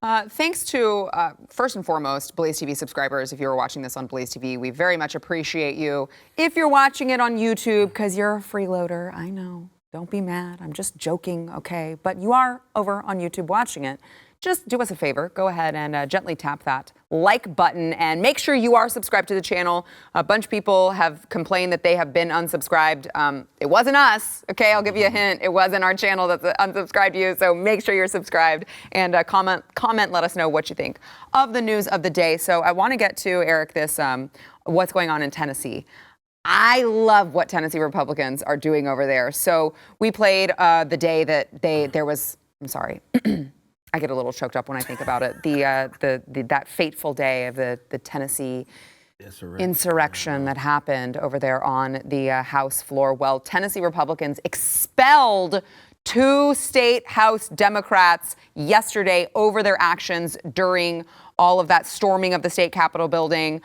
Thanks to, first and foremost, Blaze TV subscribers. If you're watching this on Blaze TV, we very much appreciate you. If you're watching it on YouTube, because you're a freeloader, I know. Don't be mad. I'm just joking, okay? But you are over on YouTube watching it. Just do us a favor. Go ahead and gently tap that like button and make sure you are subscribed to the channel. A bunch of people have complained that they have been unsubscribed. It wasn't us, okay? I'll give you a hint. It wasn't our channel that's unsubscribed you, so make sure you're subscribed and comment, let us know what you think of the news of the day. So I want to get to, Eric, this what's going on in Tennessee. I love what Tennessee Republicans are doing over there. So we played the day that I'm sorry. I get a little choked up when I think about it. That fateful day of the Tennessee insurrection that happened over there on the House floor. Well, Tennessee Republicans expelled 2 state House Democrats yesterday over their actions during all of that storming of the state Capitol building,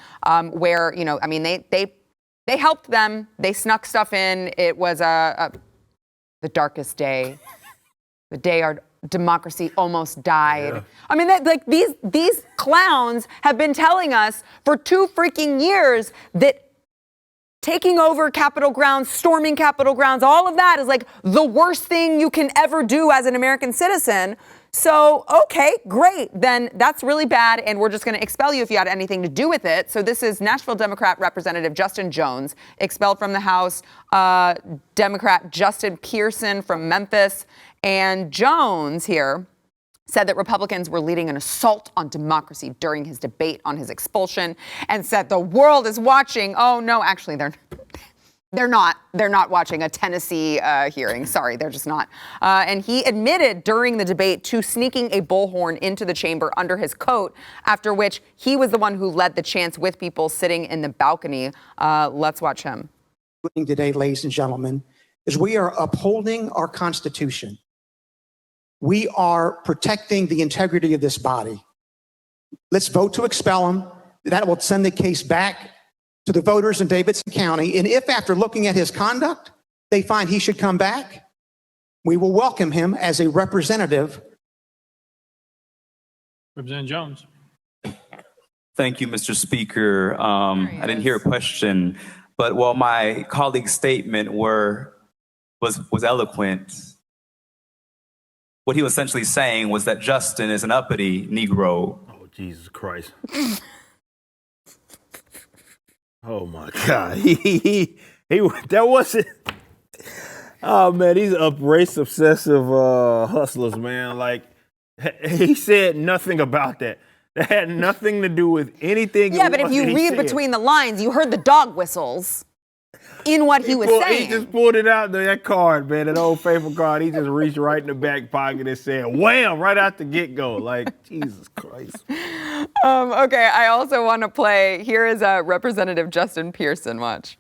where, they helped them. They snuck stuff in. It was the darkest day, the day our democracy almost died. Yeah. I mean, these clowns have been telling us for 2 freaking years that taking over Capitol grounds, storming Capitol grounds, all of that is like the worst thing you can ever do as an American citizen. So, okay, great. Then that's really bad, and we're just going to expel you if you had anything to do with it. So this is Nashville Democrat Representative Justin Jones, expelled from the House, Democrat Justin Pearson from Memphis. And Jones here said that Republicans were leading an assault on democracy during his debate on his expulsion, and said the world is watching. Oh, no, actually, they're not. They're not watching a Tennessee hearing. Sorry, they're just not. And he admitted during the debate to sneaking a bullhorn into the chamber under his coat, after which he was the one who led the chants with people sitting in the balcony. Let's watch him. Today, ladies and gentlemen, is we are upholding our Constitution. We are protecting the integrity of this body. Let's vote to expel him. That will send the case back to the voters in Davidson County. And if after looking at his conduct, they find he should come back, we will welcome him as a representative. Representative Jones. Thank you, Mr. Speaker. I didn't hear a question, but while my colleague's statement was eloquent, what he was essentially saying was that Justin is an uppity Negro. Oh, Jesus Christ. Oh my God. He that wasn't. Oh man, these race obsessive hustlers, man. Like, he said nothing about that. That had nothing to do with anything. Yeah, but if you read between the lines, you heard the dog whistles in what he was saying. He just pulled it out, that card, man, that old faithful card. He just reached right in the back pocket and said, wham, right out the get-go. Like, Jesus Christ. Okay, I also want to play. Here is Representative Justin Pearson. Watch.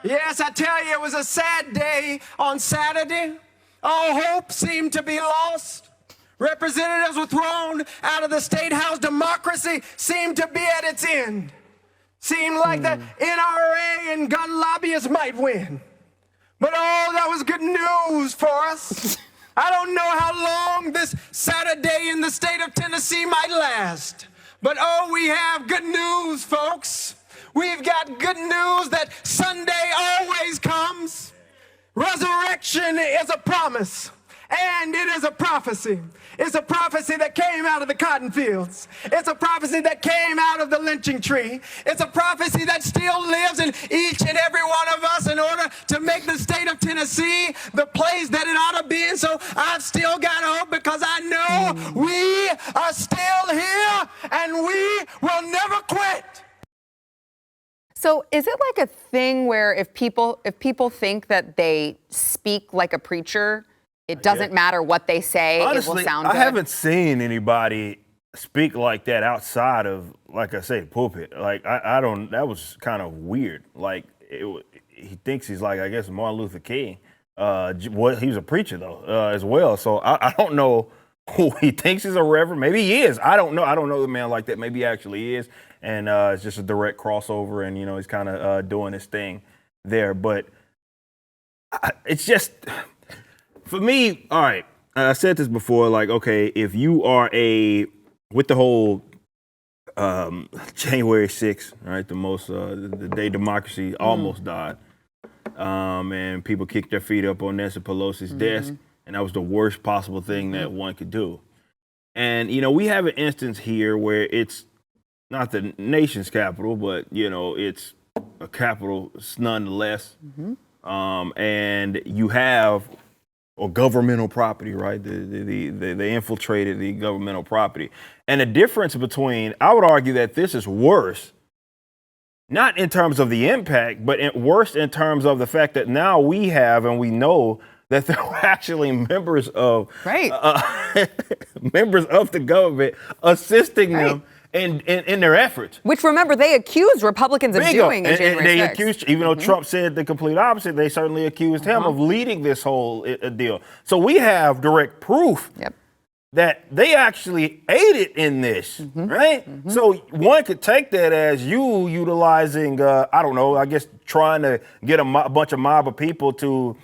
Yes, I tell you, it was a sad day on Saturday. All hope seemed to be lost. Representatives were thrown out of the State House. Democracy seemed to be at its end. Seemed like the NRA and gun lobbyists might win. But oh, that was good news for us. I don't know how long this Saturday in the state of Tennessee might last. But oh, we have good news, folks. We've got good news that Sunday always comes. Resurrection is a promise. And it is a prophecy. It's a prophecy that came out of the cotton fields. It's a prophecy that came out of the lynching tree. It's a prophecy that still lives in each and every one of us in order to make the state of Tennessee the place that it ought to be. And so I've still got hope because I know we are still here and we will never quit. So is it like a thing where if people think that they speak like a preacher, it doesn't matter what they say, honestly, it will sound good? I haven't seen anybody speak like that outside of, like I say, pulpit. Like, I don't, that was kind of weird. Like, he thinks he's like, I guess, Martin Luther King. He was a preacher, though, as well. So I don't know who he thinks is a reverend. Maybe he is. I don't know. I don't know the man like that. Maybe he actually is. And it's just a direct crossover, and, he's kind of doing his thing there. But it's just... For me, all right, I said this before, like, okay, if you are with the whole January 6th, right, the day democracy almost died, and people kicked their feet up on Nancy Pelosi's desk, and that was the worst possible thing that one could do. And, we have an instance here where it's not the nation's capital, but, it's a capital nonetheless. And you have governmental property, right? They infiltrated the governmental property. And the difference between, I would argue that this is worse, not in terms of the impact, but worse in terms of the fact that now we have and we know that there were actually members of members of the government assisting them in their efforts. Which, remember, they accused Republicans of doing in January 6th. They accused, even though Trump said the complete opposite, they certainly accused him of leading this whole deal. So we have direct proof that they actually aided in this, right? So one could take that as you utilizing, I don't know, I guess trying to get a bunch of mob of people to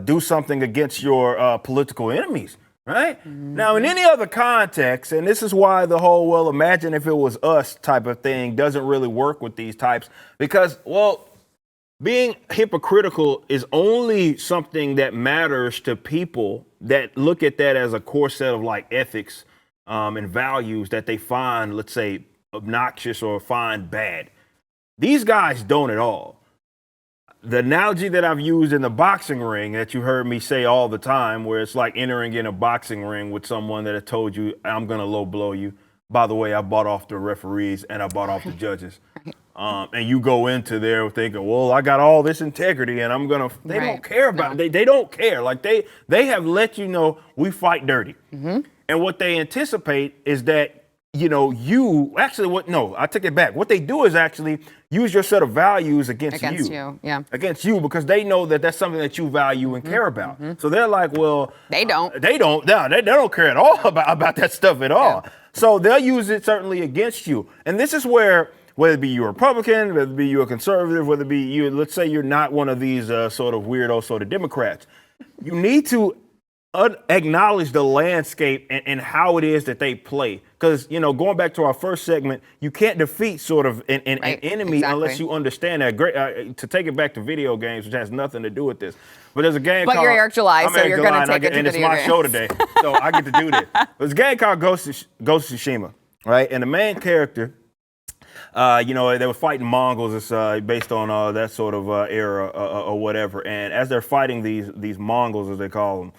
do something against your political enemies, right? Now, in any other context, and this is why the whole, well, imagine if it was us type of thing doesn't really work with these types, because, well, being hypocritical is only something that matters to people that look at that as a core set of like ethics and values that they find, let's say, obnoxious or find bad. These guys don't at all. The analogy that I've used in the boxing ring that you heard me say all the time, where it's like entering in a boxing ring with someone that had told you, I'm going to low blow you. By the way, I bought off the referees and I bought off the judges. And you go into there thinking, well, I got all this integrity and I'm going to, they don't care about it. They don't care. Like they have let you know we fight dirty. And what they anticipate is that, I take it back. What they do is actually use your set of values against you. Against you, because they know that that's something that you value and care about. So they're like, well, they don't care at all about that stuff at all. So they'll use it certainly against you. And this is where, whether it be you a Republican, whether it be you a conservative, whether it be you, let's say you're not one of these sort of weirdo sort of Democrats, you need to acknowledge the landscape and how it is that they play. Because, going back to our first segment, you can't defeat sort of an enemy unless you understand that. To take it back to video games, which has nothing to do with this. But there's a game called... But you're Eric July, so you're going to take it to video games. And it's my show today, so I get to do this. There's a game called Ghost of Tsushima, right? And the main character... they were fighting Mongols. It's based on that sort of era or whatever. And as they're fighting these Mongols, as they call them,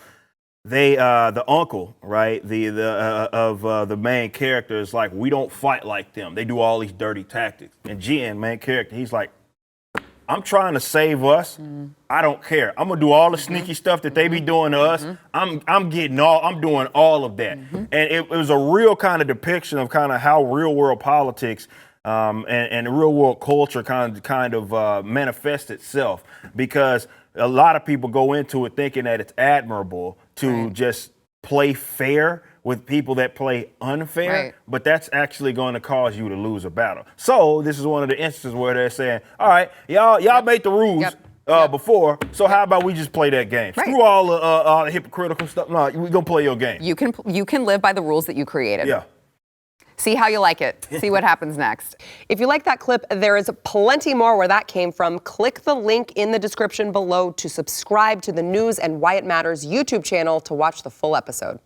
the uncle, right, the main character is like, we don't fight like them. They do all these dirty tactics. And Jin, main character, he's like, I'm trying to save us. I don't care. I'm gonna do all the sneaky stuff that they be doing to us. I'm doing all of that. And it was a real kind of depiction of kind of how real world politics and the real world culture kind of manifests itself, because a lot of people go into it thinking that it's admirable to just play fair with people that play unfair, but that's actually going to cause you to lose a battle. So this is one of the instances where they're saying, all right, y'all made the rules before, so how about we just play that game? Screw all the hypocritical stuff. No, we're going to play your game. You can live by the rules that you created. Yeah. See how you like it. See what happens next. If you like that clip, there is plenty more where that came from. Click the link in the description below to subscribe to the News and Why It Matters YouTube channel to watch the full episode.